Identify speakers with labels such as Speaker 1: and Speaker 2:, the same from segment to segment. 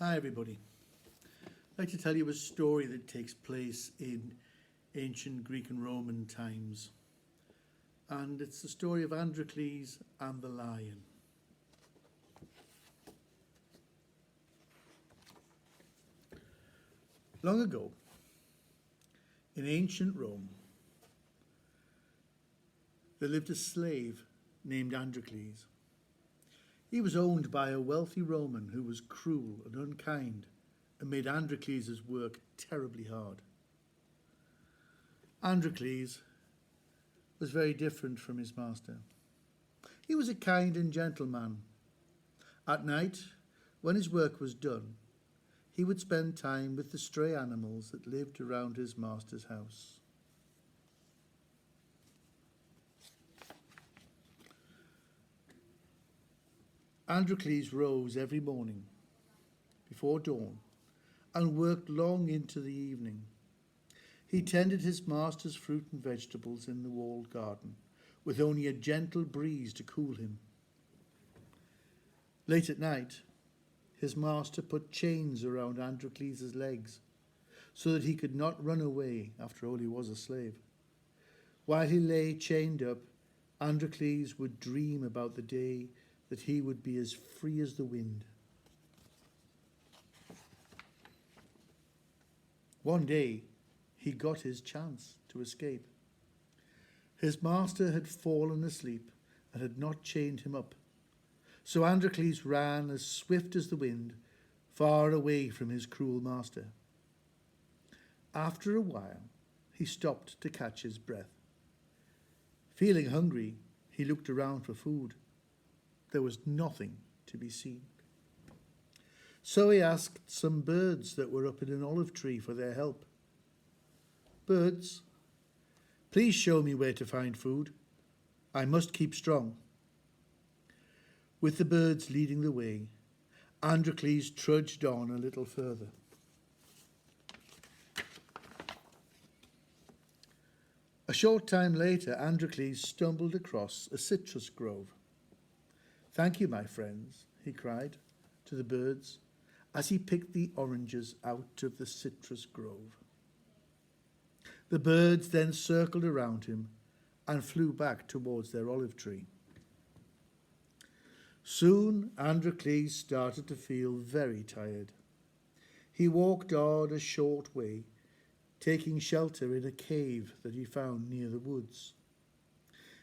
Speaker 1: Hi everybody. I'd like to tell you a story that takes place in ancient Greek and Roman times. And it's the story of Androcles and the lion. Long ago, in ancient Rome, there lived a slave named Androcles. He was owned by a wealthy Roman who was cruel and unkind and made Androcles' work terribly hard. Androcles was very different from his master. He was a kind and gentle man. At night, when his work was done, he would spend time with the stray animals that lived around his master's house. Androcles rose every morning before dawn and worked long into the evening. He tended his master's fruit and vegetables in the walled garden, with only a gentle breeze to cool him. Late at night, his master put chains around Androcles' legs so that he could not run away. After all, he was a slave. While he lay chained up, Androcles would dream about the day that he would be as free as the wind. One day, he got his chance to escape. His master had fallen asleep and had not chained him up. So Androcles ran as swift as the wind, far away from his cruel master. After a while, he stopped to catch his breath. Feeling hungry, he looked around for food. There was nothing to be seen. So he asked some birds that were up in an olive tree for their help. "Birds, please show me where to find food. I must keep strong." With the birds leading the way, Androcles trudged on a little further. A short time later, Androcles stumbled across a citrus grove. "Thank you, my friends," he cried to the birds as he picked the oranges out of the citrus grove. The birds then circled around him and flew back towards their olive tree. Soon Androcles started to feel very tired. He walked on a short way, taking shelter in a cave that he found near the woods.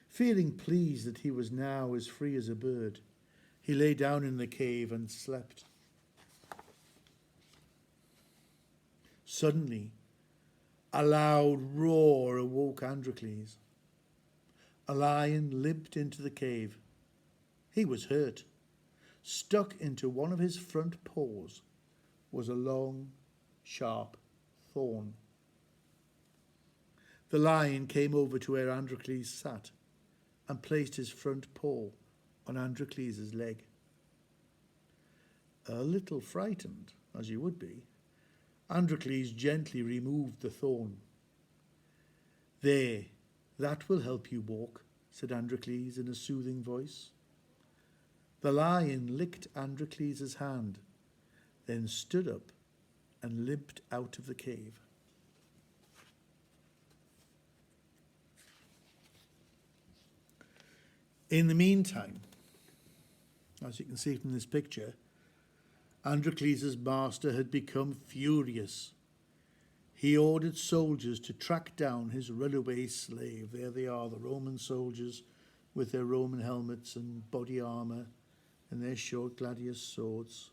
Speaker 1: Feeling pleased that he was now as free as a bird, he lay down in the cave and slept. Suddenly, a loud roar awoke Androcles. A lion limped into the cave. He was hurt. Stuck into one of his front paws was a long, sharp thorn. The lion came over to where Androcles sat and placed his front paw on Androcles' leg. A little frightened, as you would be, Androcles gently removed the thorn. "There, that will help you walk," said Androcles in a soothing voice. The lion licked Androcles' hand, then stood up and limped out of the cave. In the meantime, as you can see from this picture, Androcles' master had become furious. He ordered soldiers to track down his runaway slave. There they are, the Roman soldiers with their Roman helmets and body armour and their short gladius swords.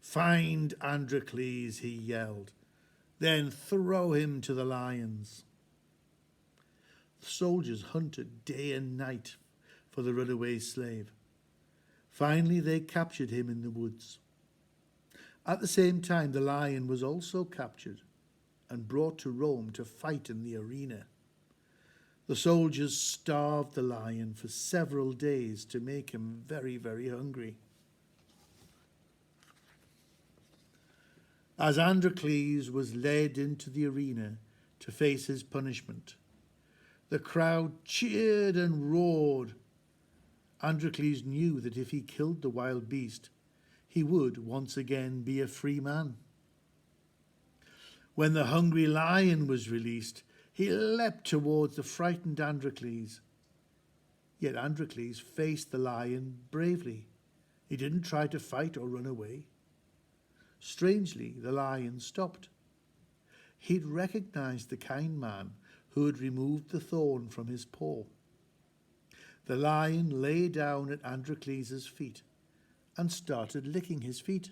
Speaker 1: "Find Androcles," he yelled, "then throw him to the lions." The soldiers hunted day and night for the runaway slave. Finally, they captured him in the woods. At the same time, the lion was also captured and brought to Rome to fight in the arena. The soldiers starved the lion for several days to make him very, very hungry. As Androcles was led into the arena to face his punishment, the crowd cheered and roared. Androcles knew that if he killed the wild beast, he would once again be a free man. When the hungry lion was released, he leapt towards the frightened Androcles. Yet Androcles faced the lion bravely. He didn't try to fight or run away. Strangely, the lion stopped. He'd recognized the kind man who had removed the thorn from his paw. The lion lay down at Androcles' feet and started licking his feet.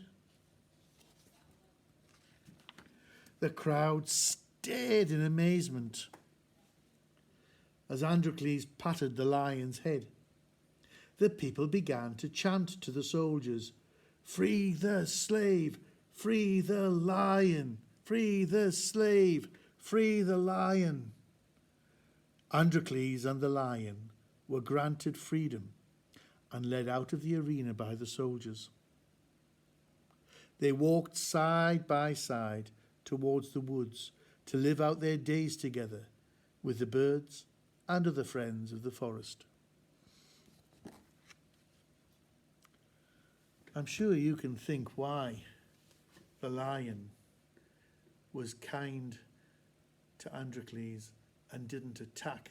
Speaker 1: The crowd stared in amazement as Androcles patted the lion's head. The people began to chant to the soldiers, "Free the slave! Free the lion! Free the slave! Free the lion!" Androcles and the lion were granted freedom and led out of the arena by the soldiers. They walked side by side towards the woods to live out their days together with the birds and other friends of the forest. I'm sure you can think why the lion was kind to Androcles and didn't attack.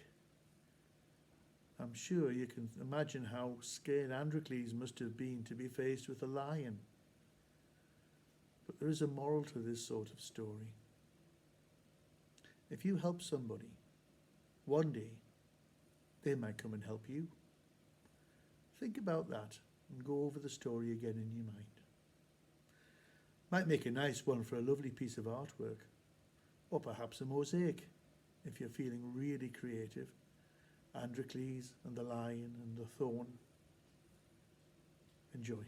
Speaker 1: I'm sure you can imagine how scared Androcles must have been to be faced with a lion. But there is a moral to this sort of story. If you help somebody, one day they might come and help you. Think about that and go over the story again in your mind. Might make a nice one for a lovely piece of artwork, or perhaps a mosaic if you're feeling really creative. Androcles and the lion and the thorn. Enjoy.